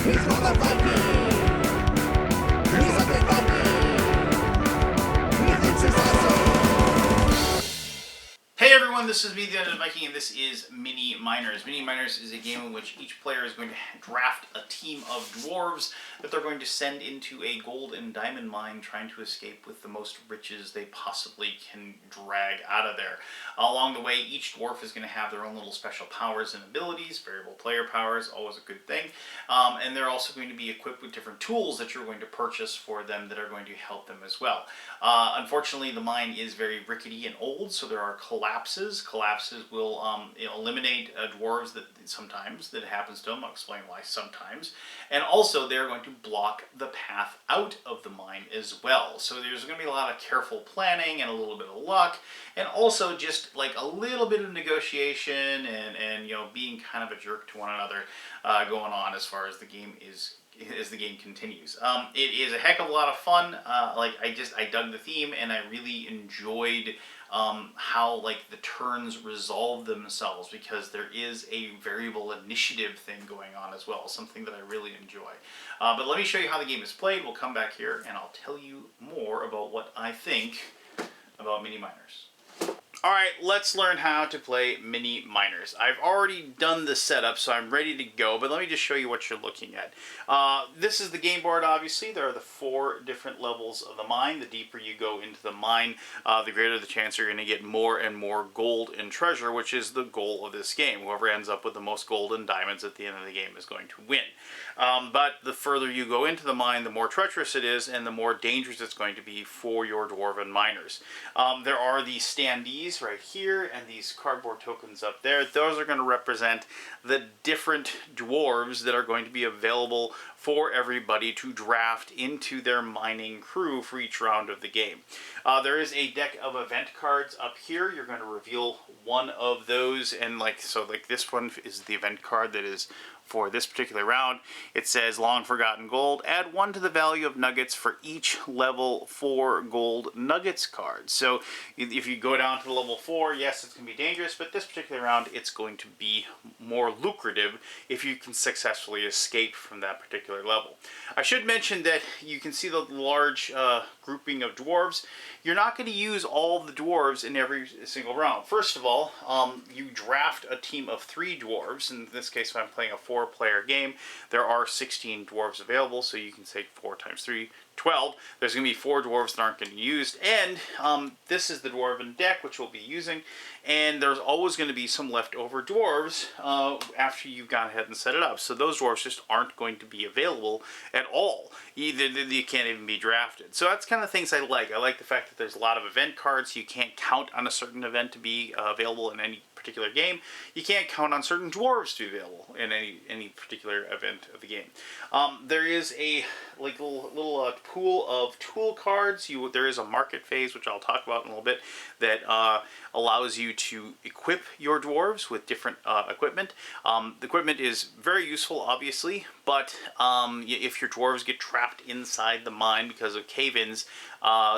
Hey everyone, this is me, the Untitled Viking, and this is Mini Miners. Mini Miners is a game in which each player is going to draft a team of dwarves that they're going to send into a gold and diamond mine, trying to escape with the most riches they possibly can drag out of there. Along the way, each dwarf is going to have their own little special powers and abilities, variable player powers, always a good thing. And they're also going to be equipped with different tools that you're going to purchase for them that are going to help them as well. Unfortunately, the mine is very rickety and old, so there are collapses. Collapses will eliminate dwarves that sometimes that happens to them. I'll explain why sometimes. And also, they're going to block the path out of the mine as well. So there's going to be a lot of careful planning and a little bit of luck, and also just like a little bit of negotiation and being kind of a jerk to one another going on as far as the game continues. It is a heck of a lot of fun. I dug the theme, and I really enjoyed how the turns resolve themselves, because there is a variable initiative thing going on as well, something that I really enjoy. But let me show you how the game is played. We'll come back here and I'll tell you more about what I think about Mini Miners. Alright, let's learn how to play Mini Miners. I've already done the setup, so I'm ready to go, but let me just show you what you're looking at. This is the game board, obviously. There are the 4 different levels of the mine. The deeper you go into the mine, the greater the chance you're going to get more and more gold and treasure, which is the goal of this game. Whoever ends up with the most gold and diamonds at the end of the game is going to win. But the further you go into the mine, the more treacherous it is, and the more dangerous it's going to be for your dwarven miners. There are these standees right here and these cardboard tokens up there. Those are going to represent the different dwarves that are going to be available for everybody to draft into their mining crew for each round of the game. There is a deck of event cards up here. You're going to reveal one of those, and this one is the event card that is for this particular round. It says long forgotten gold. Add 1 to the value of nuggets for each level 4 gold nuggets card. So if you go down to level 4, yes, it's going to be dangerous, but this particular round it's going to be more lucrative if you can successfully escape from that particular level. I should mention that you can see the large grouping of dwarves. You're not going to use all the dwarves in every single round. First of all, you draft a team of 3 dwarves. In this case, if I'm playing a 4-player game, there are 16 dwarves available, so you can take 4 times 3, 12. There's going to be 4 dwarves that aren't going to be used, and this is the dwarven deck, which we'll be using, and there's always going to be some leftover dwarves after you've gone ahead and set it up. So those dwarves just aren't going to be available at all. You can't even be drafted. So that's kind of things I like. I like the fact that there's a lot of event cards. You can't count on a certain event to be available in any particular game. You can't count on certain dwarves to be available in any particular event of the game. There is a little pool of tool cards. There is a market phase, which I'll talk about in a little bit, that allows you to equip your dwarves with different equipment. The equipment is very useful, obviously, but if your dwarves get trapped inside the mine because of cave-ins,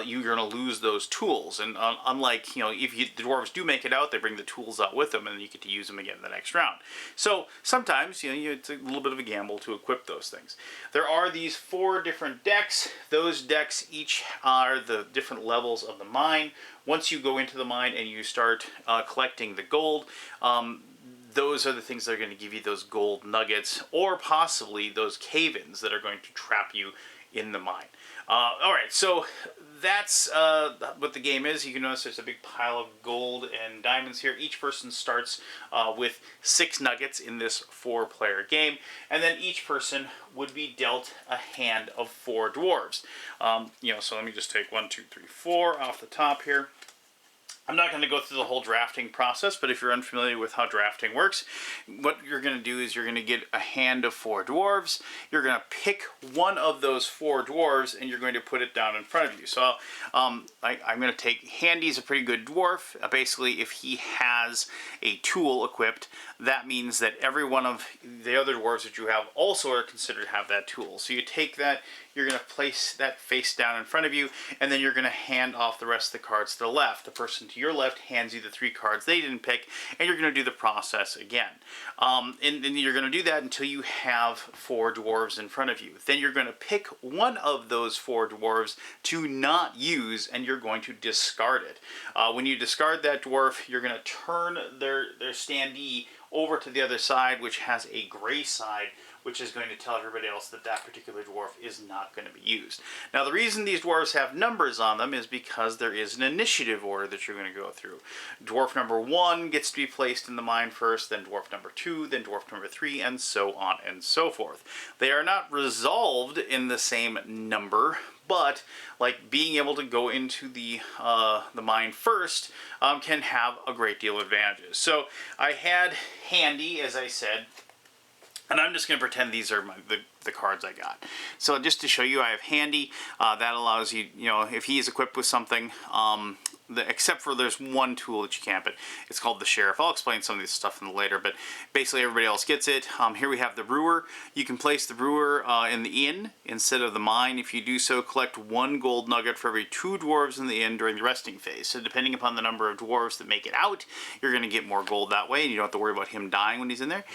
you're going to lose those tools. And unlike, if the dwarves do make it out, they bring the tools out with them, and then you get to use them again the next round. So sometimes, it's a little bit of a gamble to equip those things. There are these 4 different decks. Those decks each are the different levels of the mine. Once you go into the mine and you start collecting the gold, those are the things that are going to give you those gold nuggets, or possibly those cave-ins that are going to trap you in the mine. Alright, so that's what the game is. You can notice there's a big pile of gold and diamonds here. Each person starts with 6 nuggets in this 4-player game, and then each person would be dealt a hand of 4 dwarves. So let me just take 1, 2, 3, 4 off the top here. I'm not going to go through the whole drafting process, but if you're unfamiliar with how drafting works, what you're going to do is you're going to get a hand of 4 dwarves. You're going to pick one of those 4 dwarves, and you're going to put it down in front of you. So I'm going to take Handy's a pretty good dwarf. Basically, if he has a tool equipped, that means that every one of the other dwarves that you have also are considered to have that tool. So you take that, you're going to place that face down in front of you, and then you're going to hand off the rest of the cards to the left. The person to your left hands you the 3 cards they didn't pick, and you're going to do the process again. And you're going to do that until you have 4 dwarves in front of you. Then you're going to pick one of those 4 dwarves to not use, and you're going to discard it. When you discard that dwarf, you're going to turn their standee over to the other side, which has a gray side, which is going to tell everybody else that that particular dwarf is not going to be used. Now, the reason these dwarves have numbers on them is because there is an initiative order that you're going to go through. Dwarf number 1 gets to be placed in the mine first, then dwarf number 2, then dwarf number 3, and so on and so forth. They are not resolved in the same number, but like being able to go into the mine first can have a great deal of advantages. So I had handy, as I said, and I'm just going to pretend these are the cards I got. So just to show you, I have handy. That allows you, if he is equipped with something, except for there's one tool that you can't, but it's called the Sheriff. I'll explain some of this stuff later, but basically everybody else gets it. Here we have the brewer. You can place the brewer in the inn instead of the mine. If you do so, collect 1 gold nugget for every 2 dwarves in the inn during the resting phase. So depending upon the number of dwarves that make it out, you're going to get more gold that way, and you don't have to worry about him dying when he's in there.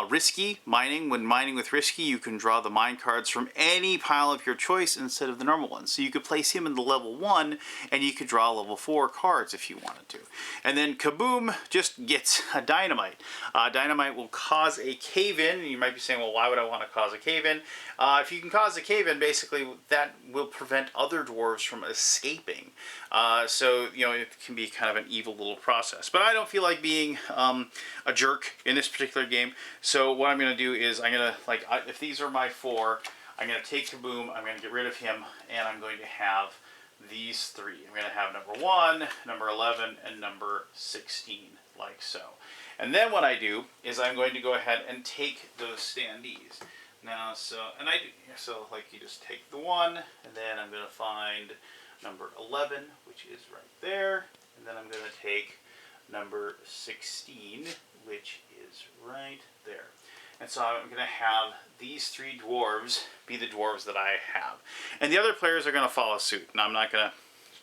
Risky mining. When mining with risky, you can draw the mine cards from any pile of your choice instead of the normal ones. So you could place him in the level 1, and you could draw level 4 cards if you wanted to. And then Kaboom just gets a dynamite. Dynamite will cause a cave-in, and you might be saying, well, why would I want to cause a cave-in? If you can cause a cave-in, basically that will prevent other dwarves from escaping. So, it can be kind of an evil little process. But I don't feel like being a jerk in this particular game. So what I'm going to do is I'm going to, if these are my 4, I'm going to take Kaboom, I'm going to get rid of him, and I'm going to have these 3. I'm going to have number 1, number 11, and number 16, like so. And then what I do is I'm going to go ahead and take those standees. Now, so you just take the 1, and then I'm going to find number 11, which is right there, and then I'm going to take number 16, which is right there. And so I'm going to have these 3 dwarves be the dwarves that I have. And the other players are going to follow suit. Now, I'm not going to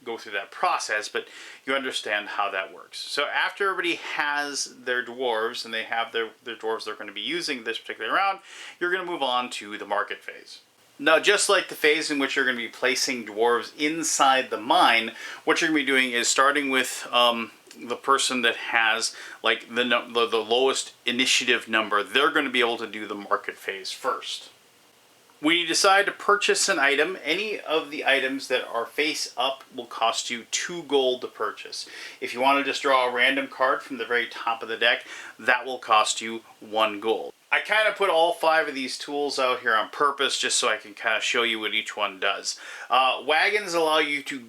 go through that process, but you understand how that works. So after everybody has their dwarves, and they have their dwarves they're going to be using this particular round, you're going to move on to the market phase. Now, just like the phase in which you're going to be placing dwarves inside the mine, what you're going to be doing is starting with the person that has like the lowest initiative number. They're going to be able to do the market phase first. When you decide to purchase an item, any of the items that are face up will cost you 2 gold to purchase. If you want to just draw a random card from the very top of the deck, that will cost you 1 gold. I kind of put all 5 of these tools out here on purpose just so I can kind of show you what each one does. Wagons allow you to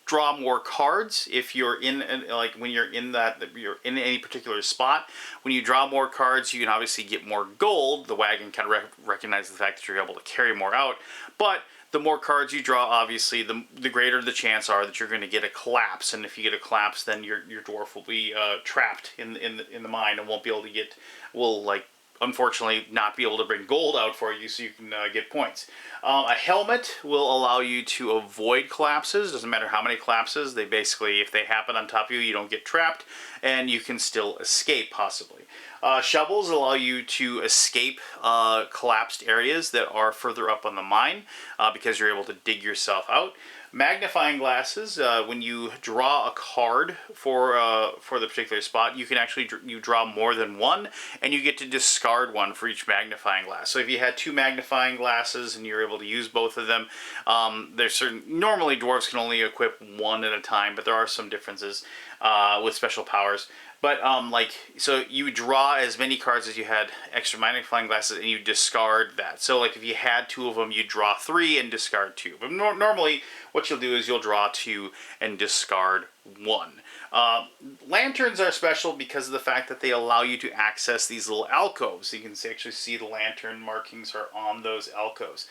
draw more cards if you're in, when you're in any particular spot. When you draw more cards, you can obviously get more gold. The wagon kind of recognizes the fact that you're able to carry more out, but the more cards you draw, obviously, the greater the chance are that you're going to get a collapse. And if you get a collapse, then your dwarf will be trapped in the mine and won't be able to unfortunately not be able to bring gold out for you so you can get points. A helmet will allow you to avoid collapses. Doesn't matter how many collapses. They basically, if they happen on top of you, you don't get trapped, and you can still escape, possibly. Shovels allow you to escape collapsed areas that are further up on the mine because you're able to dig yourself out. Magnifying glasses, when you draw a card for the particular spot, you can actually draw more than one, and you get to discard one for each magnifying glass. So if you had 2 magnifying glasses and you're able to use both of them, normally dwarves can only equip 1 at a time, but there are some differences with special powers. But so you draw as many cards as you had extra magnifying glasses, and you discard that. So if you had 2 of them, you draw 3 and discard 2. But normally, what you'll do is you'll draw 2 and discard 1. Lanterns are special because of the fact that they allow you to access these little alcoves. You can actually see the lantern markings are on those alcoves.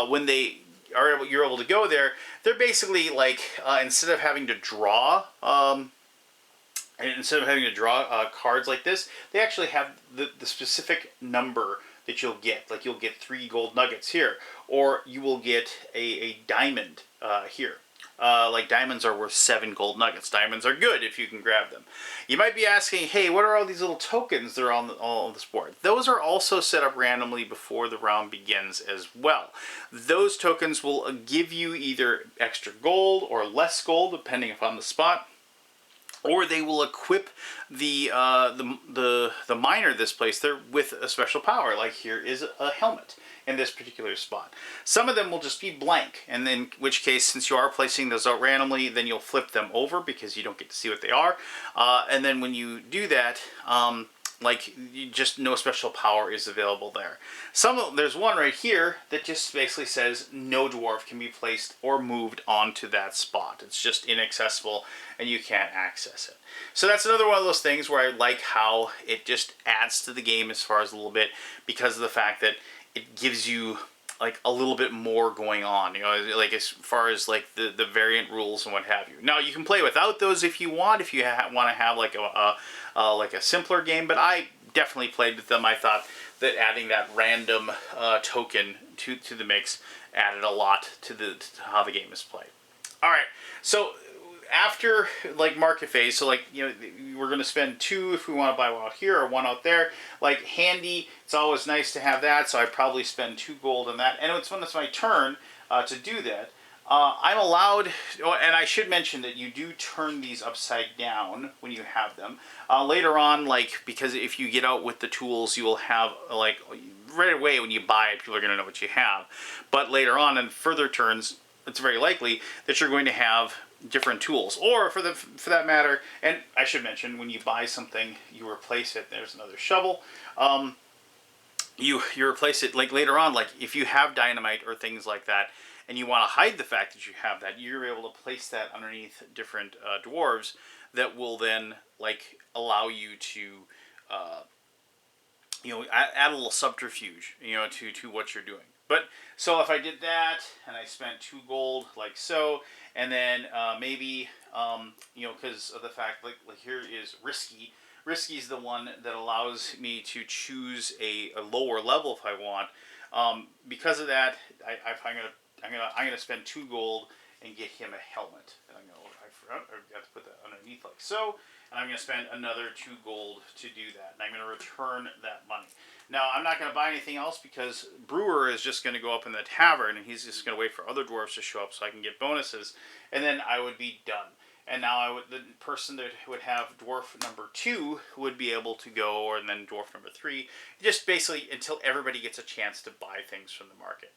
When you're able to go there, they're basically instead of having to draw. Cards like this, they actually have the specific number that you'll get. You'll get 3 gold nuggets here. or you will get a diamond here. Like diamonds are worth 7 gold nuggets. Diamonds are good if you can grab them. You might be asking, hey, what are all these little tokens that are on all this board? Those are also set up randomly before the round begins as well. Those tokens will give you either extra gold or less gold, depending upon the spot. Or they will equip the miner this place there with a special power. Like here is a helmet in this particular spot. Some of them will just be blank, and in which case, since you are placing those out randomly, then you'll flip them over because you don't get to see what they are. And then when you do that, like you just no special power is available there. There's one right here that just basically says no dwarf can be placed or moved onto that spot. It's just inaccessible and you can't access it. So that's another one of those things where I like how it just adds to the game as far as a little bit, because of the fact that it gives you like a little bit more going on, you know, like as far as like the variant rules and what have you. Now you can play without those if you want, if you want to have like a simpler game, but I definitely played with them. I thought that adding that random token to the mix added a lot to how the game is played. All right, so after like market phase, so like, you know, we're going to spend 2 if we want to buy one out here or one out there. Like handy, it's always nice to have that, so I probably spend 2 gold on that. And it's when it's my turn to do that, I'm allowed, and I should mention that you do turn these upside down when you have them. Later on, like, because if you get out with the tools, you will have, like, right away when you buy it, people are going to know what you have. But later on in further turns, it's very likely that you're going to have different tools, or for that matter, and I should mention, when you buy something, you replace it. There's another shovel. You replace it like later on, like if you have dynamite or things like that, and you want to hide the fact that you have that, you're able to place that underneath different dwarves that will then like allow you to you know, add a little subterfuge, you know, to what you're doing. But so if I did that and I spent 2 gold like so, and then maybe you know, because of the fact like here is risky. Risky is the one that allows me to choose a lower level if I want. Because of that, I'm gonna spend 2 gold and get him a helmet. And I forgot to put that underneath like so. And I'm going to spend another 2 gold to do that. And I'm going to return that money. Now, I'm not going to buy anything else because Brewer is just going to go up in the tavern and he's just going to wait for other dwarves to show up so I can get bonuses. And then I would be done. And now the person that would have dwarf number 2 would be able to go, or and then dwarf number 3, just basically until everybody gets a chance to buy things from the market.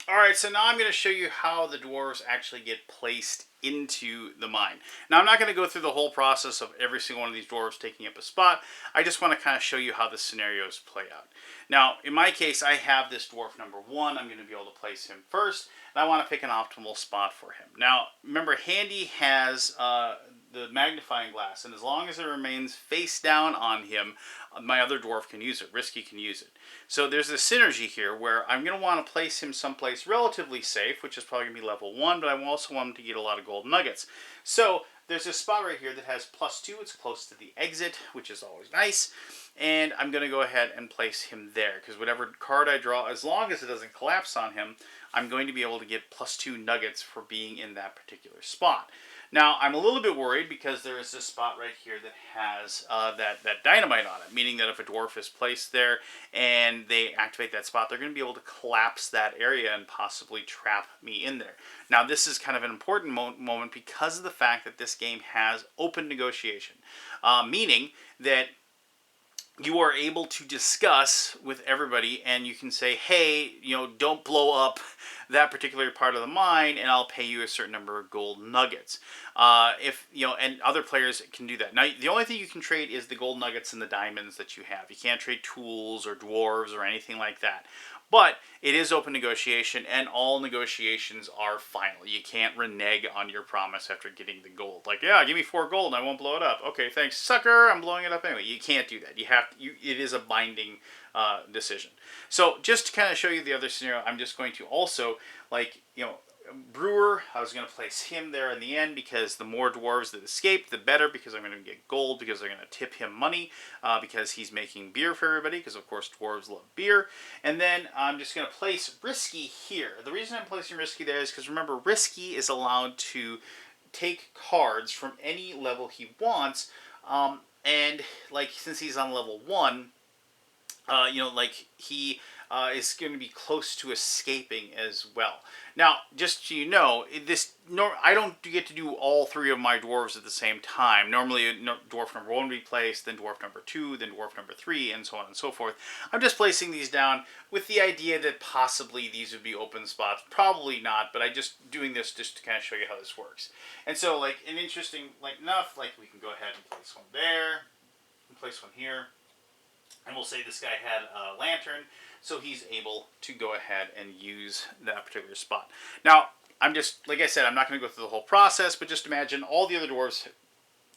Alright, so now I'm going to show you how the dwarves actually get placed into the mine. Now, I'm not going to go through the whole process of every single one of these dwarves taking up a spot. I just want to kind of show you how the scenarios play out. Now, in my case, I have this dwarf number 1. I'm going to be able to place him first, and I want to pick an optimal spot for him. Now, remember, Handy has the magnifying glass, and as long as it remains face down on him, my other dwarf can use it. Risky can use it. So there's a synergy here where I'm going to want to place him someplace relatively safe, which is probably going to be level 1, but I also want him to get a lot of gold nuggets. So there's this spot right here that has +2. It's close to the exit, which is always nice. And I'm going to go ahead and place him there, because whatever card I draw, as long as it doesn't collapse on him, I'm going to be able to get +2 nuggets for being in that particular spot. Now, I'm a little bit worried because there is this spot right here that has that dynamite on it, meaning that if a dwarf is placed there and they activate that spot, they're going to be able to collapse that area and possibly trap me in there. Now, this is kind of an important moment because of the fact that this game has open negotiation, meaning that you are able to discuss with everybody and you can say, hey, you know, don't blow up that particular part of the mine and I'll pay you a certain number of gold nuggets. If, you know, and other players can do that. Now, the only thing you can trade is the gold nuggets and the diamonds that you have. You can't trade tools or dwarves or anything like that. But it is open negotiation, and all negotiations are final. You can't renege on your promise after getting the gold. Like, yeah, give me 4 gold and I won't blow it up. Okay, thanks, sucker. I'm blowing it up anyway. You can't do that. You have to, it is a binding decision. So just to kind of show you the other scenario, I'm just going to also, like, you know, Brewer, I was going to place him there in the end because the more dwarves that escape, the better, because I'm going to get gold, because they're going to tip him money, because he's making beer for everybody, because of course dwarves love beer. And then I'm just going to place Risky here. The reason I'm placing Risky there is because, remember, Risky is allowed to take cards from any level he wants, and like since he's on level 1, like he is going to be close to escaping as well. Now, just so you know, I don't get to do all 3 of my dwarves at the same time. Normally, dwarf number 1 would be placed, then dwarf number 2, then dwarf number 3, and so on and so forth. I'm just placing these down with the idea that possibly these would be open spots. Probably not, but I'm just doing this just to kind of show you how this works. And so, like, an interesting, enough, we can go ahead and place one there, and place one here. And we'll say this guy had a lantern, so he's able to go ahead and use that particular spot. Now, I'm just, like I said, I'm not going to go through the whole process, but just imagine all the other dwarves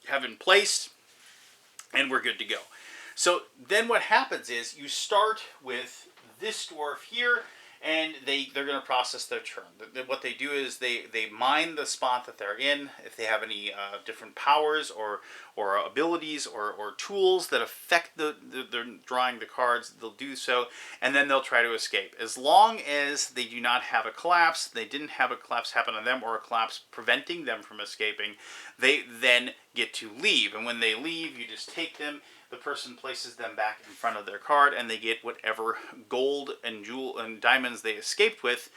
have been placed, and we're good to go. So then what happens is you start with this dwarf here, and they're going to process their turn. What they do is they mine the spot that they're in. If they have any different powers or abilities or tools that affect they're drawing the cards, they'll do so, and then they'll try to escape. As long as they do not have a collapse, they didn't have a collapse happen on them or a collapse preventing them from escaping, they then get to leave. And when they leave, you just take them. The person places them back in front of their card, and they get whatever gold and jewel and diamonds they escaped with,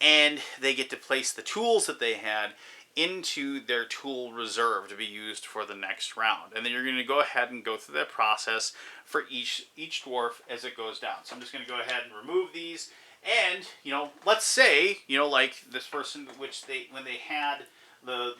and they get to place the tools that they had into their tool reserve to be used for the next round. And then you're going to go ahead and go through that process for each dwarf as it goes down. So I'm just going to go ahead and remove these, and let's say like this person, which when they had the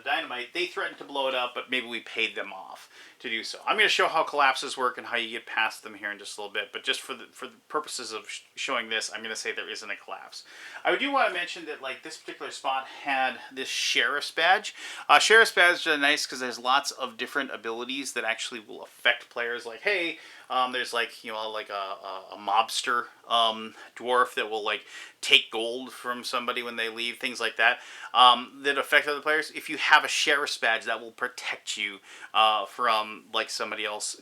dynamite, they threatened to blow it up, but maybe we paid them off to do so. I'm going to show how collapses work and how you get past them here in just a little bit, but just for the purposes of showing this, I'm going to say there isn't a collapse. I do want to mention that this particular spot had this sheriff's badge. Sheriff's badge are nice because there's lots of different abilities that actually will affect players. Like, hey, there's a mobster dwarf that will take gold from somebody when they leave, things like that, that affect other players. If you have a sheriff's badge, that will protect you from somebody else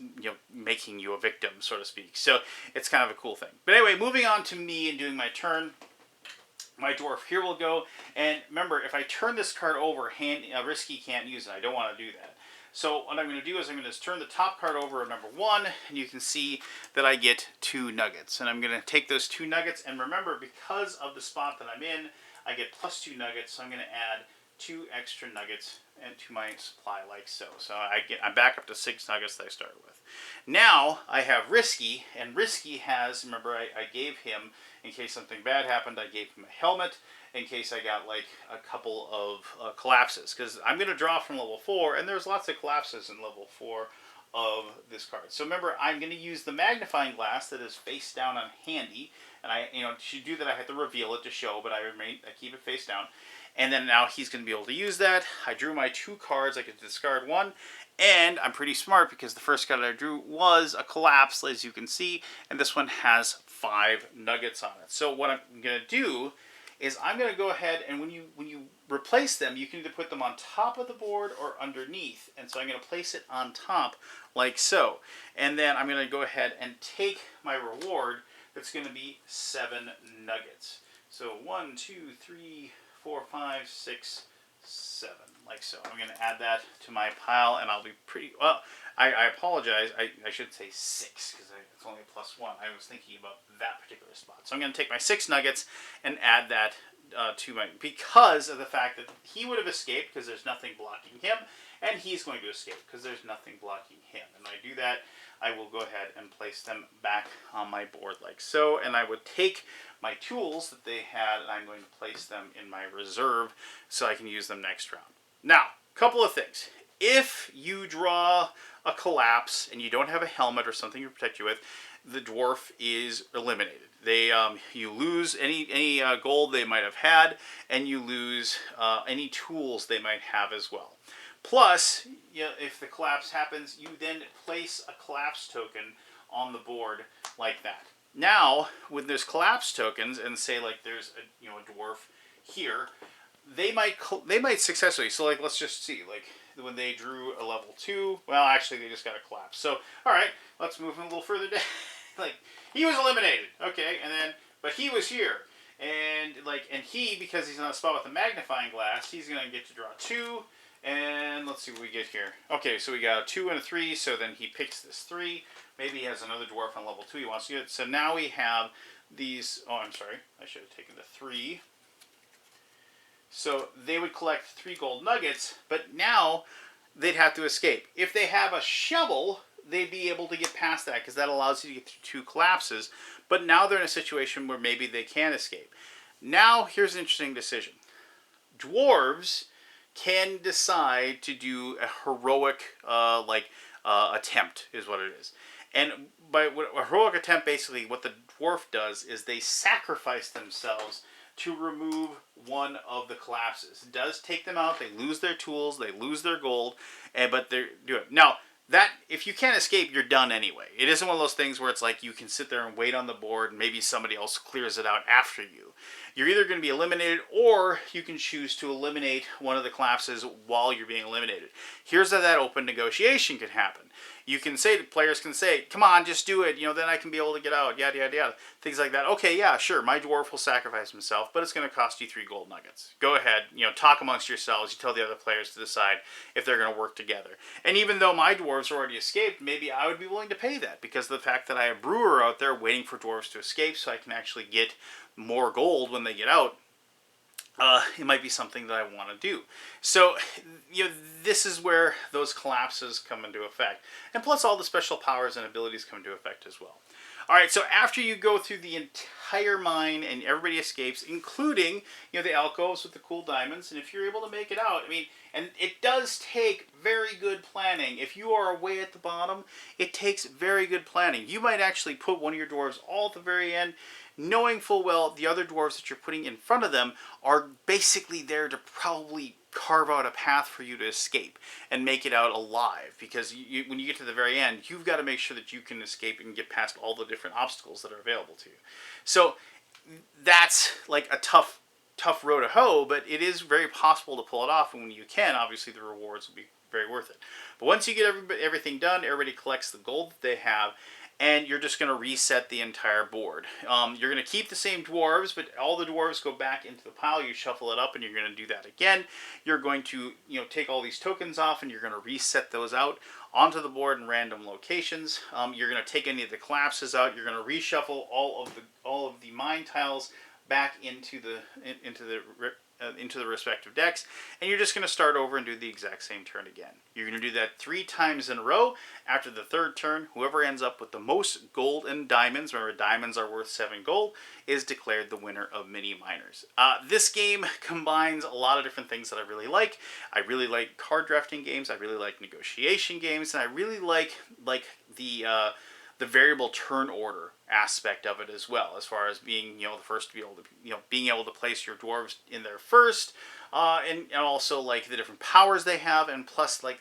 making you a victim, so to speak. So it's kind of a cool thing. But anyway, moving on to me and doing my turn. My dwarf here will go, and remember, if I turn this card over, Risky can't use it. I don't want to do that. So what I'm going to do is I'm going to turn the top card over of number 1, and you can see that I get 2 nuggets. And I'm going to take those 2 nuggets, and remember, because of the spot that I'm in, I get plus 2 nuggets, so I'm going to add 2 extra nuggets to my supply like so. So I'm back up to 6 nuggets that I started with. Now I have Risky, and Risky has, remember, I gave him, in case something bad happened, I gave him a helmet, in case I got a couple of collapses, because I'm going to draw from level 4, and there's lots of collapses in level 4 of this card. So remember, I'm going to use the magnifying glass that is face down on handy, and to do that I have to reveal it to show, but I keep it face down. And then now he's going to be able to use that. I drew my 2 cards. I could discard 1. And I'm pretty smart because the first card I drew was a collapse, as you can see. And this one has 5 nuggets on it. So what I'm going to do is I'm going to go ahead, and when you replace them, you can either put them on top of the board or underneath. And so I'm going to place it on top like so. And then I'm going to go ahead and take my reward. That's going to be 7 nuggets. So 1, 2, 3, 4, 5, 6, 7, like so. I'm going to add that to my pile, and I'll be pretty, well, I apologize, I should say 6, because it's only a plus 1. I was thinking about that particular spot. So I'm going to take my 6 nuggets and add that to my, because of the fact that he would have escaped, because there's nothing blocking him, and he's going to escape, because there's nothing blocking him. And when I do that, I will go ahead and place them back on my board like so, and I would take my tools that they had, and I'm going to place them in my reserve so I can use them next round. Now, a couple of things. If you draw a collapse and you don't have a helmet or something to protect you with, the dwarf is eliminated. You lose any gold they might have had, and you lose any tools they might have as well. Plus, if the collapse happens, you then place a collapse token on the board like that. Now, when there's collapse tokens, and say there's a dwarf here, they might successfully. So like, let's just see, like when they drew a level 2. Well, actually, they just got a collapse. So all right, let's move him a little further down. Like he was eliminated. Okay, and then but he was here. And he, because he's on a spot with a magnifying glass, he's gonna get to draw 2. And let's see what we get here. Okay, so we got a 2 and a 3. So then he picks this 3. Maybe he has another dwarf on level 2 he wants to get. So now we have these. Oh, I'm sorry. I should have taken the 3. So they would collect 3 gold nuggets, but now they'd have to escape. If they have a shovel, they'd be able to get past that because that allows you to get through 2 collapses. But now they're in a situation where maybe they can't escape. Now, here's an interesting decision. Dwarves can decide to do a heroic, attempt, is what it is. And by a heroic attempt, basically, what the dwarf does is they sacrifice themselves to remove one of the collapses. It does take them out. They lose their tools. They lose their gold. But they do it. Now, that if you can't escape, you're done anyway. It isn't one of those things where it's like you can sit there and wait on the board and maybe somebody else clears it out after you. You're either going to be eliminated or you can choose to eliminate one of the collapses while you're being eliminated. Here's how that open negotiation can happen. You can say, the players can say, come on, just do it, then I can be able to get out, yada, yada, yada. Things like that. Okay, yeah, sure, my dwarf will sacrifice himself, but it's going to cost you 3 gold nuggets. Go ahead, talk amongst yourselves. You tell the other players to decide if they're going to work together. And even though my dwarves already escaped, maybe I would be willing to pay that because of the fact that I have Brewer out there waiting for dwarves to escape so I can actually get more gold when they get out. It might be something that I want to do. So, this is where those collapses come into effect. And plus all the special powers and abilities come into effect as well. Alright, so after you go through the entire mine and everybody escapes, including, the alcoves with the cool diamonds, and if you're able to make it out, and it does take very good planning. If you are way at the bottom, it takes very good planning. You might actually put one of your dwarves all at the very end, knowing full well the other dwarves that you're putting in front of them are basically there to probably carve out a path for you to escape and make it out alive. Because when you get to the very end, you've got to make sure that you can escape and get past all the different obstacles that are available to you. So that's like a tough row to hoe, but it is very possible to pull it off. And when you can, obviously the rewards will be very worth it. But once you get everything done, everybody collects the gold that they have, and you're just going to reset the entire board. You're going to keep the same dwarves, but all the dwarves go back into the pile. You shuffle it up, and you're going to do that again. You're going to take all these tokens off, and you're going to reset those out onto the board in random locations. You're going to take any of the collapses out. You're going to reshuffle all of the mine tiles back into the respective decks, and you're just going to start over and do the exact same turn again. You're going to do that 3 times in a row. After the 3rd turn, whoever ends up with the most gold and diamonds, remember diamonds are worth 7 gold, is declared the winner of Mini Miners. This game combines a lot of different things that I really like. I really like card drafting games, I really like negotiation games, and I really like the variable turn order aspect of it as well, as far as being the first to be able to being able to place your dwarves in there first, and also like the different powers they have, and plus like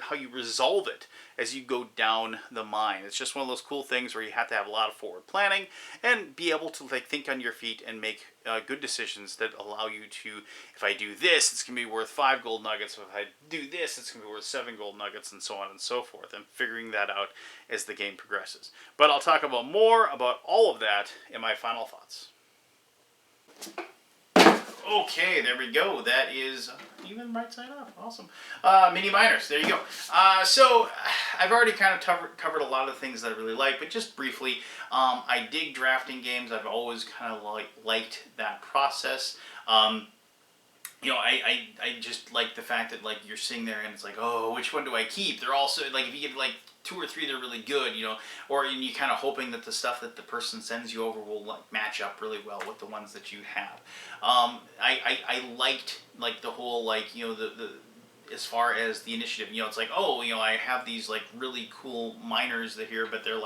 how you resolve it as you go down the mine. It's just one of those cool things where you have to have a lot of forward planning and be able to think on your feet and make good decisions that allow you to, if I do this, it's going to be worth 5 gold nuggets. If I do this, it's going to be worth 7 gold nuggets, and so on and so forth, and figuring that out as the game progresses. But I'll talk about more about all of that in my final thoughts. Okay, there we go. That is even right side up. Awesome. Mini Miners. There you go. So I've already kind of covered a lot of the things that I really like, but just briefly, I dig drafting games. I've always kind of liked that process. I just like the fact that you're sitting there and it's like, oh, which one do I keep? They're also if you get 2 or 3, they're really good, or you kind of hoping that the stuff that the person sends you over will match up really well with the ones that you have. I liked the whole the as far as the initiative, it's like, oh, I have these really cool miners that here, but they're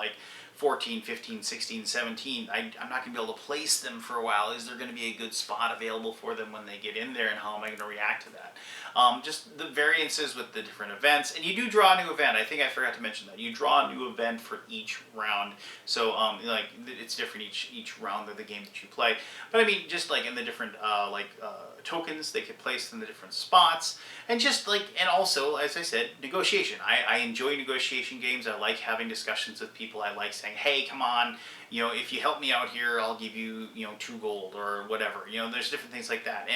14, 15, 16, 17, I'm not going to be able to place them for a while. Is there going to be a good spot available for them when they get in there, and how am I going to react to that? Just the variances with the different events. And you do draw a new event. I think I forgot to mention that. You draw a new event for each round. So, like, it's different each round of the game that you play. But I mean, just like in the different, tokens they could place in the different spots. And just like, and also, as I said, negotiation. I enjoy negotiation games. I like having discussions with people. I like saying, hey, come on, if you help me out here, I'll give you, 2 gold or whatever. There's different things like that.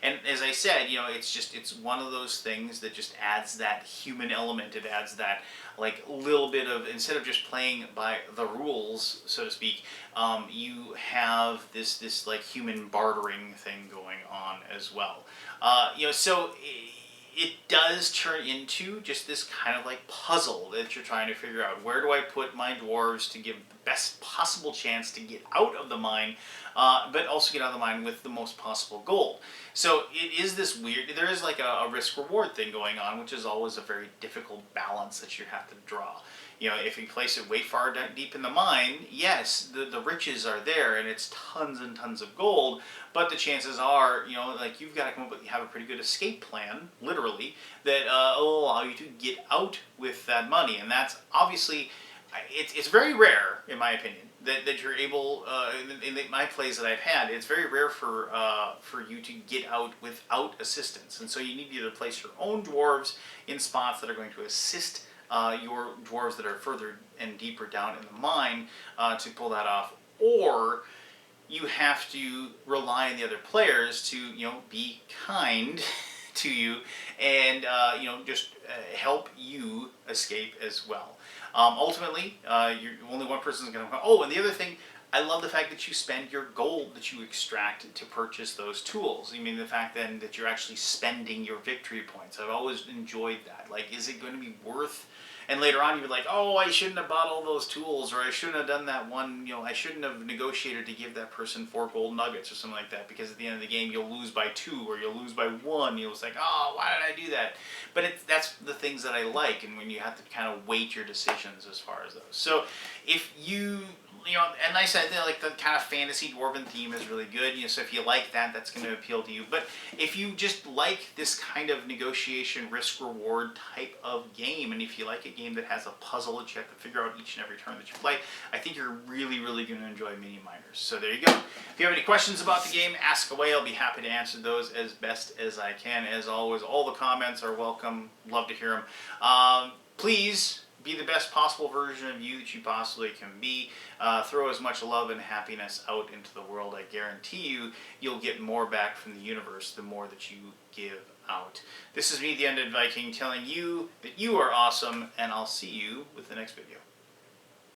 And as I said, it's one of those things that just adds that human element. It adds that like little bit of, instead of just playing by the rules, so to speak, you have this like human bartering thing going on as well. So it does turn into just this kind of like puzzle that you're trying to figure out. Where do I put my dwarves to give the best possible chance to get out of the mine, but also get out of the mine with the most possible gold? So it is this weird, there is like a risk-reward thing going on, which is always a very difficult balance that you have to draw. If you place it way far deep in the mine, yes, the riches are there and it's tons and tons of gold, but the chances are, like you've got to come up with, have a pretty good escape plan, literally, that will allow you to get out with that money. And that's obviously, it's very rare, in my opinion, that you're able, in my plays that I've had, it's very rare for you to get out without assistance. And so you need to either place your own dwarves in spots that are going to assist your dwarves that are further and deeper down in the mine to pull that off, or you have to rely on the other players to be kind to you and just help you escape as well. Ultimately, you're only one person is going to come. Oh, and the other thing, I love the fact that you spend your gold that you extract to purchase those tools. I mean, the fact then that you're actually spending your victory points. I've always enjoyed that. Like, is it going to be worth? And later on, you're like, oh, I shouldn't have bought all those tools, or I shouldn't have done that one. I shouldn't have negotiated to give that person 4 gold nuggets or something like that, because at the end of the game, you'll lose by 2 or you'll lose by 1. You'll say, oh, why did I do that? But that's the things that I like, and when you have to kind of weight your decisions as far as those. So if you and I said, like the kind of fantasy dwarven theme is really good. So if you like that, that's going to appeal to you. But if you just like this kind of negotiation, risk-reward type of game, and if you like a game that has a puzzle that you have to figure out each and every turn that you play, I think you're really, really going to enjoy Mini Miners. So there you go. If you have any questions about the game, ask away. I'll be happy to answer those as best as I can. As always, all the comments are welcome. Love to hear them. Please be the best possible version of you that you possibly can be. Throw as much love and happiness out into the world. I guarantee you'll get more back from the universe the more that you give out. This is me, the Undead Viking, telling you that you are awesome, and I'll see you with the next video.